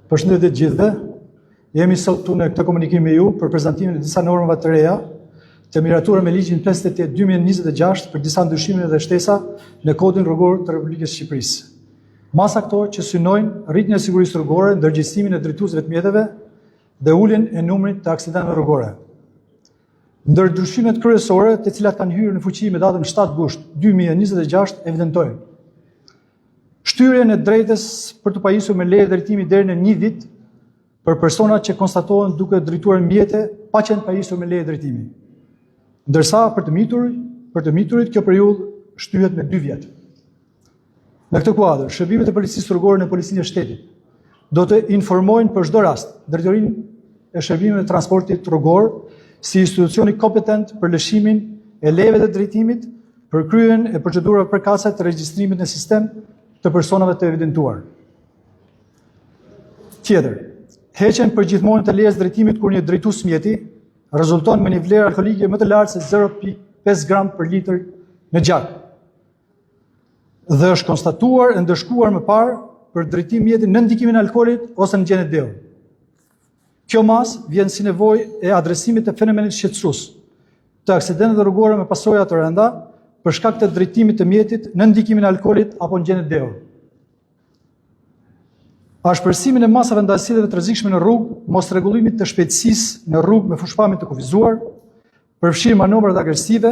Përshëndetje të gjithëve. Jemi sot këtu në këtë komunikim me ju për prezantimin e disa normave të reja të miratura me ligjin 58/2026 për disa ndryshime dhe shtesa në Kodin Rrugor të Republikës së Shqipërisë. Masa këto që synojnë rritjen e sigurisë rrugore, ndërgjegjësimin e drejtuesve të mjeteve dhe uljen e numrit të aksidenteve rrugore. Ndër ndryshimet kryesore, të cilat kanë hyrë në fuqi me datën 7 gusht 2026, evidentojnë shtyrjen e drejtës për të pajisur me leje drejtimi deri në 1 vit për personat që konstatohen duke drejtuar mjete pa qenë pajisur me leje drejtimi. Ndërsa për të miturit kjo periudhë shtyhet me 2 vjet. Në këtë kuadër, shërbimet e policisë rrugore në Policinë e Shtetit do të informojnë për çdo rast Drejtorinë e Shërbimeve të Transportit Rrugor si institucioni kompetent për lëshimin e lejeve të drejtimit, për kryen e procedurave përkatëse të regjistrimit në sistem të personave të evidentuar. Tjetër, heqen përgjithmonë të lejes drejtimit kur një drejtues mjeti rezulton me një vlerë alkoolike më të lartë se 0.5 gram për litër në gjak dhe është konstatuar e ndëshkuar më parë për drejtim mjeti në ndikimin e alkoolit ose në gjendje deu. Kjo masë vjen si nevojë e adresimit të fenomenit shqetësues të aksidenteve rrugore me pasoja të rënda për shkak të drejtimit të mjetit në ndikimin e alkoolit apo në gjendje deu. Ashpërsimin e masave ndajësive të rrezikshme në rrugë, mos rregullimit të shpejtësisë në rrugë me fushpamje të kufizuar, përfshirë manovrat agresive,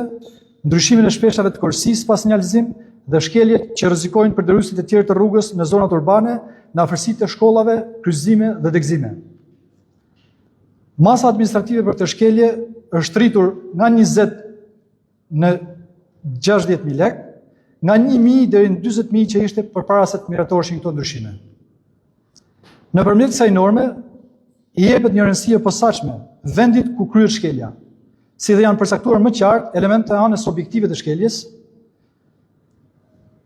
ndryshimin e shpeshave të korsisë pas sinjalizim dhe shkeljet që rrezikojnë përdorësit e tjerë të rrugës në zonat urbane, në afërsitë të shkollave, kryqëzime dhe degëzime. Masa administrative për këtë shkelje është rritur nga 20 në 60.000 lekë, nga 1.000 deri në 40.000 që ishte përpara se të miratoheshin këto ndryshime. Nëpërmjet kësaj norme, i jepet një rëndësi e posaçme vendit ku kryhet shkelja, si dhe janë përcaktuar më qartë elementet e anës objektive të shkeljes,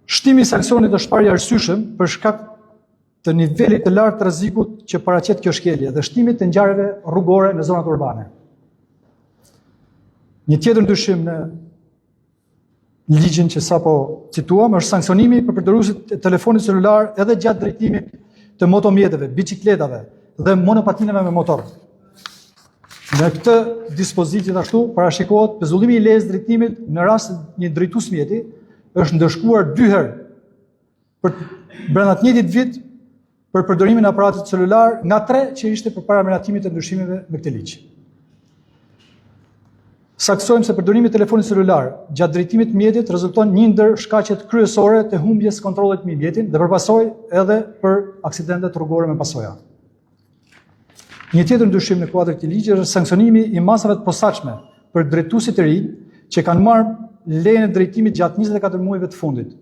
shtimi i sanksionit është parë i arsyeshëm për shkak të nivelit të lartë të rrezikut që paraqet kjo shkelje dhe shtimit të ngjarjeve rrugore në zonat urbane. Një tjetër ndryshim në ligjin që sapo cituam është sanksionimi për përdoruesit e telefonit celular edhe gjatë drejtimit të motomjeteve, bicikletave dhe monopatinave me motor. Në këtë dispozitë gjithashtu parashikohet pezullimi i lejes drejtimit në rast se një drejtues mjeti është ndëshkuar 2 herë për brenda të njëjtit vit për përdorimin e aparatit celular nga 3 që ishte përpara miratimit të ndryshimeve me këtë ligj. Saksojmë se përdorimi i telefonit celular gjatë drejtimit mjetit rezulton një ndër shkaqet kryesore të humbjes kontrollit mbi mjetin dhe përpasoj edhe për aksidentet rrugore me pasoja. Një tjetër ndryshim në kuadër të këtij ligji është sanksionimi i masave të posaçme për drejtuesit e rinj që kanë marrë lejen e drejtimit gjatë 24 muajve të fundit.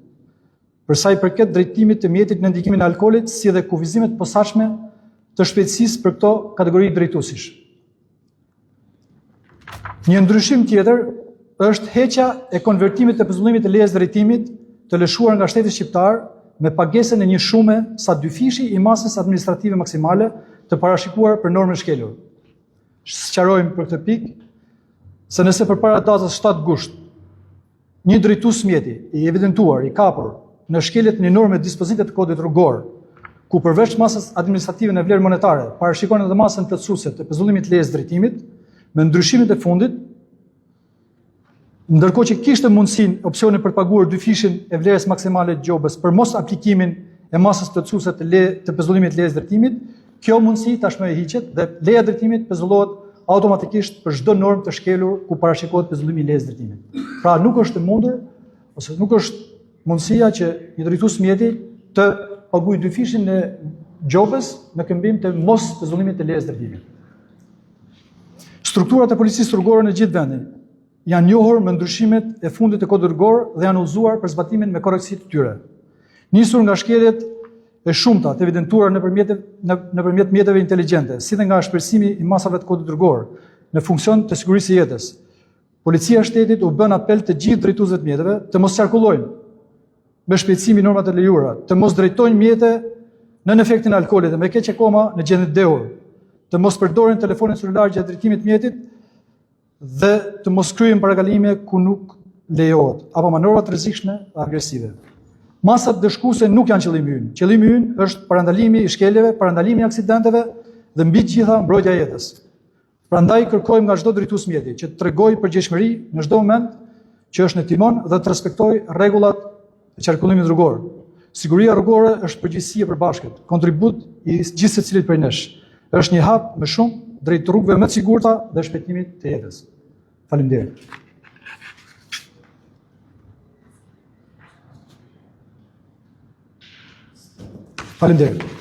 Për sa i përket drejtimit të mjetit në ndikimin e alkoolit, si dhe kufizimet të posaçme të shpejtësisë për këto kategori drejtuesish. Një ndryshim tjetër është heqja e konvertimit të pezullimit të lejes drejtimit të lëshuar nga shteti shqiptar me pagesën e një shume sa 2 fishi i masës administrative maksimale të parashikuar për normën shkelur. Sqarojmë për këtë pikë se nëse përpara datës 7 gusht një drejtues mjeti i evidentuar, i kapur në shkeljet në normë dispozite të kodit rrugor, ku përveç masës administrative në vlerë monetare parashikon edhe masën plotësuese të pezullimit të lejes drejtimit, me ndryshimet e fundit, ndërkohë që kishte mundësinë opsione për të paguar 2 fishin e vlerës maksimale të gjobës për mos aplikimin e masës plotësuese të pezullimit të lejes drejtimit, kjo mundësi tashmë e hiqet dhe leja drejtimit pezullohet automatikisht për çdo normë të shkelur ku parashikohet pezullimi i lejes drejtimit. Pra nuk është mundur ose nuk është mundësia që një drejtues mjeti të paguajë 2 fishin e gjobës në këmbim të mos pezullimit të lejes drejtimit. Strukturat e policisë rrugore në gjithë vendin janë njohur me ndryshimet e fundit të kodit rrugor dhe janë udhëzuar për zbatimin me korrektësi të tyre. Nisur nga shkeljet e shumta të evidentuara nëpërmjet mjeteve inteligjente, si dhe nga shpersimi i masave të kodit rrugor në funksion të sigurisë së jetës, Policia e Shtetit u bën apel të gjithë drejtuesve të mjeteve të mos qarkullojnë me shpejtësi mbi normat e lejuara, të mos drejtojnë mjete nën efektin e alkoolit dhe me keq akoma në gjendje dehur, të mos përdorin telefonin celular gjatë drejtimit të mjetit dhe të mos kryejnë parakalime ku nuk lejohet, apo manovra të rrezikshme dhe agresive. Masat dëshkuese nuk janë qëllimi ynë. Qëllimi ynë është parandalimi i shkeljeve, parandalimi i aksidenteve dhe mbi të gjitha mbrojtja e jetës. Prandaj kërkojmë nga çdo drejtues mjeti që të tregojë përgjegjësimë në çdo moment që është në timon dhe të respektojë rregullat e qarkullimit rrugor. Siguria rrugore është përgjegjësi e përbashkët, kontribut i gjithë secilit prej nesh. Është një hap më shumë drejt rrugëve më të sigurta dhe shpejtimit të jetës. Faleminderit. Faleminderit.